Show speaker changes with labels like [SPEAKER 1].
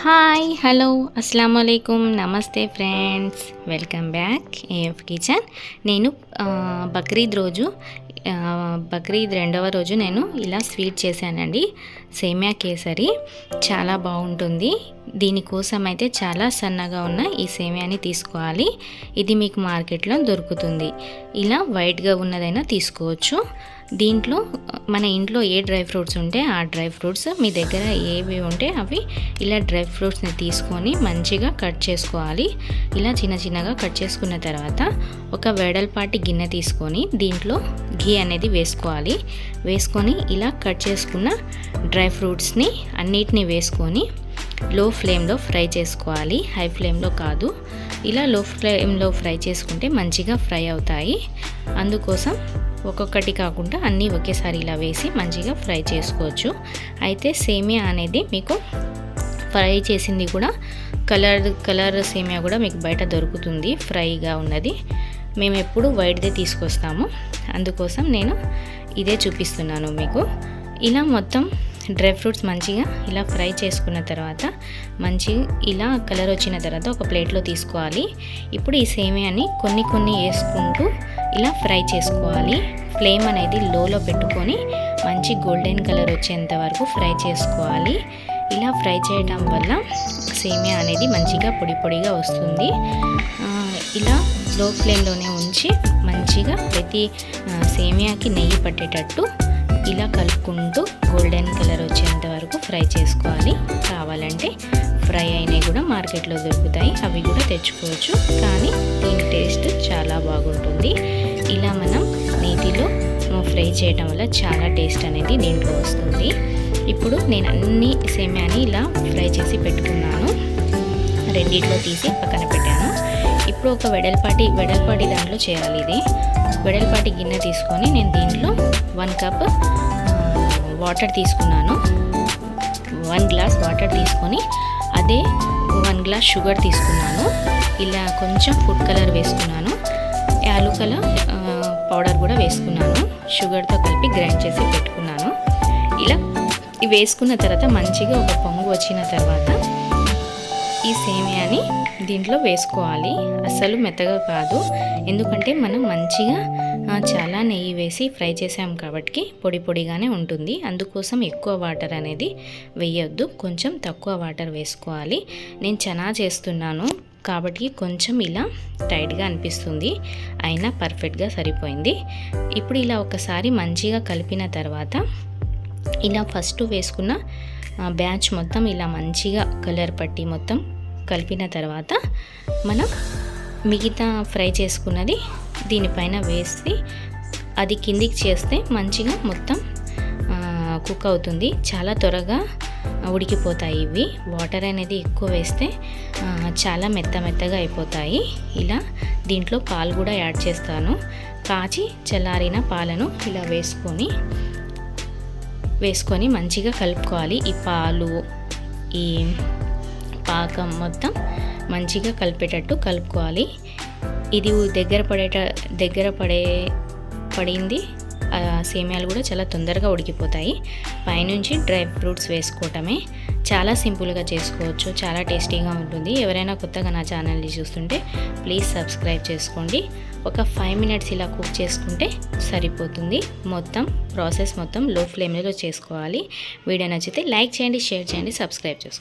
[SPEAKER 1] Hi hello అస్సలాము అలైకుమ్ నమస్తే friends, welcome back AF kitchen. నేను బక్రీద్ రోజు బక్రీద్ రెండవ రోజు నేను ఇలా స్వీట్ చేశానండి. సేమియా కేసరి చాలా బాగుంటుంది. దీనికోసం అయితే చాలా సన్నగా ఉన్న ఈ సేమియాని తీసుకోవాలి. ఇది మీకు మార్కెట్లో దొరుకుతుంది. ఇలా వైట్గా ఉన్నదైనా తీసుకోవచ్చు. దీంట్లో మన ఇంట్లో ఏ డ్రై ఫ్రూట్స్ ఉంటే ఆ డ్రై ఫ్రూట్స్, మీ దగ్గర ఏవి ఉంటే అవి ఇలా డ్రై ఫ్రూట్స్ని తీసుకొని మంచిగా కట్ చేసుకోవాలి. ఇలా చిన్న చిన్నగా కట్ చేసుకున్న తర్వాత ఒక వెడల్పాటి గిన్నె తీసుకొని దీంట్లో ఘీ అనేది వేసుకోవాలి. వేసుకొని ఇలా కట్ చేసుకున్న డ్రై ఫ్రూట్స్ని అన్నిటినీ వేసుకొని లో ఫ్లేమ్లో ఫ్రై చేసుకోవాలి. హై ఫ్లేమ్లో కాదు, ఇలా లో ఫ్లేమ్లో ఫ్రై చేసుకుంటే మంచిగా ఫ్రై అవుతాయి. అందుకోసం ఒక్కొక్కటి కాకుండా అన్నీ ఒకేసారి ఇలా వేసి మంచిగా ఫ్రై చేసుకోవచ్చు. అయితే సేమియా అనేది మీకు ఫ్రై చేసింది కూడా కలర్ సేమియా కూడా మీకు బయట దొరుకుతుంది ఫ్రైగా ఉన్నది. మేము ఎప్పుడు వైట్దే తీసుకొస్తాము, అందుకోసం నేను ఇదే చూపిస్తున్నాను మీకు. ఇలా మొత్తం డ్రై ఫ్రూట్స్ మంచిగా ఇలా ఫ్రై చేసుకున్న తర్వాత ఇలా కలర్ వచ్చిన తర్వాత ఒక ప్లేట్లో తీసుకోవాలి. ఇప్పుడు ఈ సేమియాని కొన్ని వేసుకుంటూ ఇలా ఫ్రై చేసుకోవాలి. ఫ్లేమ్ అనేది లోలో పెట్టుకొని మంచి గోల్డెన్ కలర్ వచ్చేంత వరకు ఫ్రై చేసుకోవాలి. ఇలా ఫ్రై చేయడం వల్ల సేమియా అనేది మంచిగా పొడిగా వస్తుంది. ఇలా లో ఫ్లేమ్లోనే ఉంచి మంచిగా ప్రతి సేమియాకి నెయ్యి పట్టేటట్టు ఇలా కలుపుకుంటూ గోల్డెన్ కలర్ వచ్చేంత వరకు ఫ్రై చేసుకోవాలి. కావాలంటే ఫ్రై అయినవి కూడా మార్కెట్లో దొరుకుతాయి, అవి కూడా తెచ్చుకోవచ్చు. కానీ దీని టేస్ట్ చాలా బాగుంటుంది. ఇలా మనం నీటిలో ఫ్రై చేయడం వల్ల చాలా టేస్ట్ అనేది దీంట్లో వస్తుంది. ఇప్పుడు నేను అన్ని సేమియాని ఇలా ఫ్రై చేసి పెట్టుకున్నాను. రెండిట్లో తీసి పక్కన పెట్టాను. ఇప్పుడు ఒక వెడల్పాటి దాంట్లో చేయాలి. ఇది వెడల్పాటి గిన్నె తీసుకొని నేను దీంట్లో 1 కప్ వాటర్ తీసుకున్నాను. 1 గ్లాస్ వాటర్ తీసుకొని అదే 1 గ్లాస్ షుగర్ తీసుకున్నాను. ఇలా కొంచెం ఫుడ్ కలర్ వేసుకున్నాను. యాలకుల పౌడర్ కూడా వేసుకున్నాను. షుగర్తో కలిపి గ్రైండ్ చేసి పెట్టుకున్నాను. ఇలా వేసుకున్న తర్వాత మంచిగా ఒక పొంగు వచ్చిన తర్వాత ఈ సేమియాని దీంట్లో వేసుకోవాలి. అస్సలు మెత్తగా కాదు, ఎందుకంటే మనం మంచిగా చాలా నెయ్యి వేసి ఫ్రై చేసాం కాబట్టి పొడిగానే ఉంటుంది. అందుకోసం ఎక్కువ వాటర్ అనేది వేయొద్దు, కొంచెం తక్కువ వాటర్ వేసుకోవాలి. నేను చనా చేస్తున్నాను కాబట్టి కొంచెం ఇలా టైట్గా అనిపిస్తుంది, అయినా పర్ఫెక్ట్గా సరిపోయింది. ఇప్పుడు ఇలా ఒకసారి మంచిగా కలిపిన తర్వాత ఇలా ఫస్ట్ వేసుకున్న బ్యాచ్ మొత్తం ఇలా మంచిగా కలర్ పట్టి మొత్తం కలిపిన తర్వాత మనం మిగతా ఫ్రై చేసుకున్నది దీనిపైన వేసి అది కిందికి చేస్తే మంచిగా మొత్తం కుక్ అవుతుంది. చాలా త్వరగా ఉడికిపోతాయి ఇవి. వాటర్ అనేది ఎక్కువ వేస్తే చాలా మెత్తగా అయిపోతాయి. ఇలా దీంట్లో పాలు కూడా యాడ్ చేస్తాను. కాచి చల్లారిన పాలను ఇలా వేసుకొని మంచిగా కలుపుకోవాలి. ఈ పాలు ఈ పాకం మొత్తం మంచిగా కలిపేటట్టు కలుపుకోవాలి. ఇది దగ్గర పడింది. సేమియాలు కూడా చాలా తొందరగా ఉడికిపోతాయి. పైనుంచి డ్రై ఫ్రూట్స్ వేసుకోవటమే. చాలా సింపుల్గా చేసుకోవచ్చు, చాలా టేస్టీగా ఉంటుంది. ఎవరైనా కొత్తగా నా ఛానల్ని చూస్తుంటే ప్లీజ్ సబ్స్క్రైబ్ చేసుకోండి. ఒక 5 మినిట్స్ ఇలా కుక్ చేసుకుంటే సరిపోతుంది. ప్రాసెస్ మొత్తం లో ఫ్లేమ్లో చేసుకోవాలి. వీడియో నచ్చితే లైక్ చేయండి, షేర్ చేయండి, సబ్స్క్రైబ్ చేసుకోండి.